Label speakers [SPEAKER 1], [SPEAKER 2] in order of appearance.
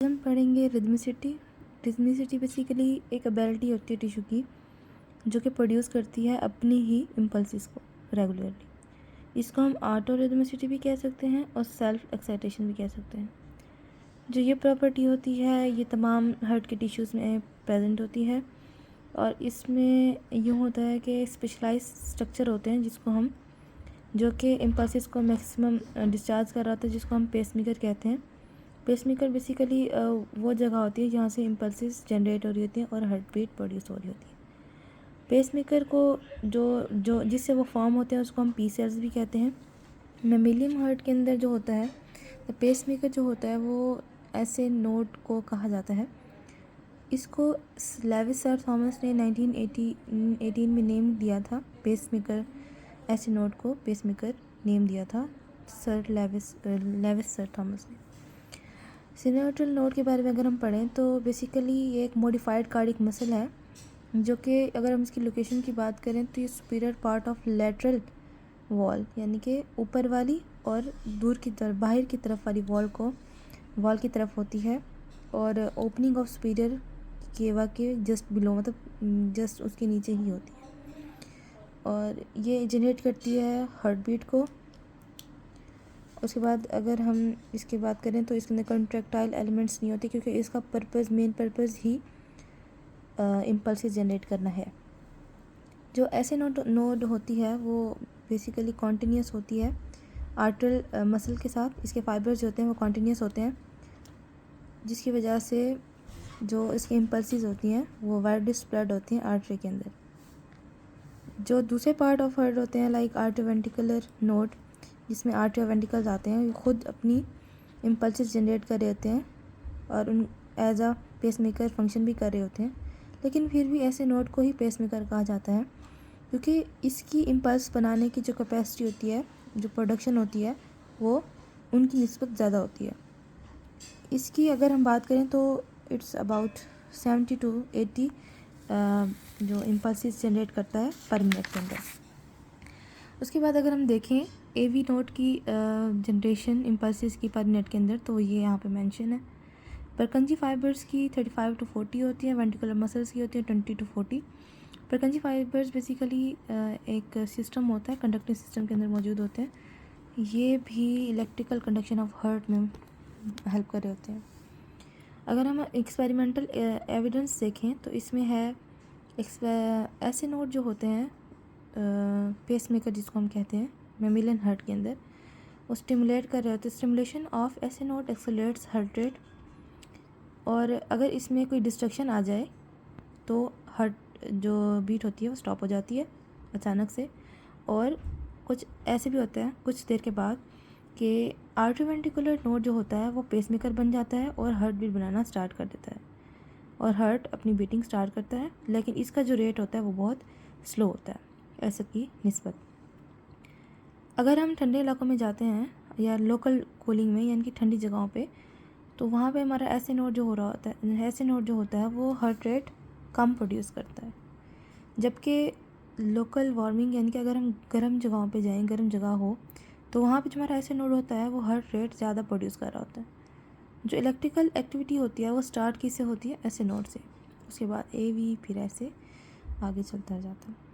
[SPEAKER 1] हम पढ़ेंगे rhythmicity. Rhythmicity basically एक एबिलिटी होती है टिश्यू की जो कि प्रोड्यूस करती है अपनी ही इम्पल्सिस को रेगुलरली। इसको हम ऑटो रिदमिसिटी भी कह सकते हैं और सेल्फ एक्साइटेशन भी कह सकते हैं। जो ये प्रॉपर्टी होती है ये तमाम हार्ट के टिश्यूज़ में प्रेजेंट होती है और इसमें यूँ होता है कि स्पेशलाइज स्ट्रक्चर होते हैं जिसको हम जो कि इम्पल्सिस को मैक्सिमम डिस्चार्ज कर रहा था, जिसको हम पेसमेकर कहते हैं। पेसमेकर बेसिकली वो जगह होती है जहाँ से इम्पल्सिस जनरेट हो रही होती हैं और हार्ट बीट प्रोड्यूस हो रही होती है। पेसमेकर को जो जो जिससे वो फॉर्म होते हैं उसको हम पी सेल्स भी कहते हैं। मैमेलियन हार्ट के अंदर जो होता है तो पेसमेकर जो होता है वो ऐसे नोड को कहा जाता है। इसको लेविस सर थॉमस ने 1918 में नेम दिया था। पेसमेकर ऐसे नोड को पेसमेकर नेम दिया था सर लेविस सर थॉमस ने। सिनेट्रल नोड के बारे में अगर हम पढ़ें तो बेसिकली ये एक मॉडिफाइड कार्डिक मसल है जो कि अगर हम इसकी लोकेशन की बात करें तो ये superior part of lateral wall यानी कि ऊपर वाली और दूर की तरफ बाहर की तरफ वाली वॉल की तरफ होती है और ओपनिंग ऑफ सुपीरियर केवा के जस्ट बिलो मतलब जस्ट उसके नीचे ही होती है और ये जनरेट करती है हार्ट बीट को। उसके बाद अगर हम इसकी बात करें तो इसके अंदर कंट्रैक्टाइल एलिमेंट्स नहीं होते क्योंकि इसका मेन पर्पज़ ही इम्पल्सिस जनरेट करना है। जो ऐसे नोड होती है वो बेसिकली कॉन्टीन्यूस होती है आर्टरल मसल के साथ। इसके फाइबर्स जो होते हैं वो कॉन्टीन्यूस होते हैं जिसकी वजह से जो इसकी इम्पल्सिस होती हैं वो वाइडली स्प्रेड होती हैं आर्टरी के अंदर। जो दूसरे पार्ट ऑफ हार्ट होते हैं लाइक आर्टरवेंट्रिकुलर नोड जिसमें आर्टरवेंट्रिकल्स आते हैं, खुद अपनी इम्पल्सिस जनरेट कर रहे होते हैं और उन एज अ पेसमेकर फंक्शन भी कर रहे होते हैं, लेकिन फिर भी ऐसे नोड को ही पेसमेकर कहा जाता है क्योंकि इसकी इम्पल्स बनाने की जो कैपेसिटी होती है, जो प्रोडक्शन होती है, वो उनकी निस्बत ज़्यादा होती है। इसकी अगर हम बात करें तो इट्स अबाउट 70 to 80 जो इम्पल्सिस जनरेट करता है पर मिनट के अंदर। उसके बाद अगर हम देखें एवी नोड की जनरेशन इम्पल्सिस की पर मिनट के अंदर तो ये यहाँ पे मेंशन है। परकंजी फाइबर्स की 35 to 40 होती है, वेंट्रिकुलर मसल्स की होती है 20 to 40। परकंजी फाइबर्स बेसिकली एक सिस्टम होता है, कंडक्टिंग सिस्टम के अंदर मौजूद होते हैं। ये भी इलेक्ट्रिकल कंडक्शन ऑफ हार्ट में हेल्प कर रहे होते हैं। अगर हम एक्सपेरिमेंटल एविडेंस देखें तो इसमें है ऐसे नोड जो होते हैं पेसमेकर जिसको हम कहते हैं मैमेलियन हार्ट के अंदर, वो स्टिमुलेट कर रहे होते हैं। स्टिमुलेशन ऑफ ऐसे नोड एक्सेलरेट्स हार्ट रेट और अगर इसमें कोई डिस्ट्रक्शन आ जाए तो हार्ट जो बीट होती है वो स्टॉप हो जाती है अचानक से। और कुछ ऐसे भी होता है कुछ देर के बाद कि आर्टरवेंट्रिकुलर नोड जो होता है वो पेसमेकर बन जाता है और हार्ट बीट बनाना स्टार्ट कर देता है और हार्ट अपनी बीटिंग स्टार्ट करता है, लेकिन इसका जो रेट होता है वो बहुत स्लो होता है ऐसे की निस्बत। अगर हम ठंडे इलाकों में जाते हैं या लोकल कूलिंग में यानी कि ठंडी जगहों पे, तो वहाँ पे हमारा ऐसे नोड जो हो रहा होता है, ऐसे नोड जो होता है वो हार्ट रेट कम प्रोड्यूस करता है। जबकि लोकल वार्मिंग यानी कि अगर हम गर्म जगहों पे जाएं, गर्म जगह हो, तो वहाँ पे जो हमारा ऐसे नोड होता है वो हार्ट रेट ज़्यादा प्रोड्यूस कर रहा होता है। जो इलेक्ट्रिकल एक्टिविटी होती है वो स्टार्ट किससे होती है, ऐसे नोड से। उसके बाद ए वी फिर ऐसे आगे चलता जाता है।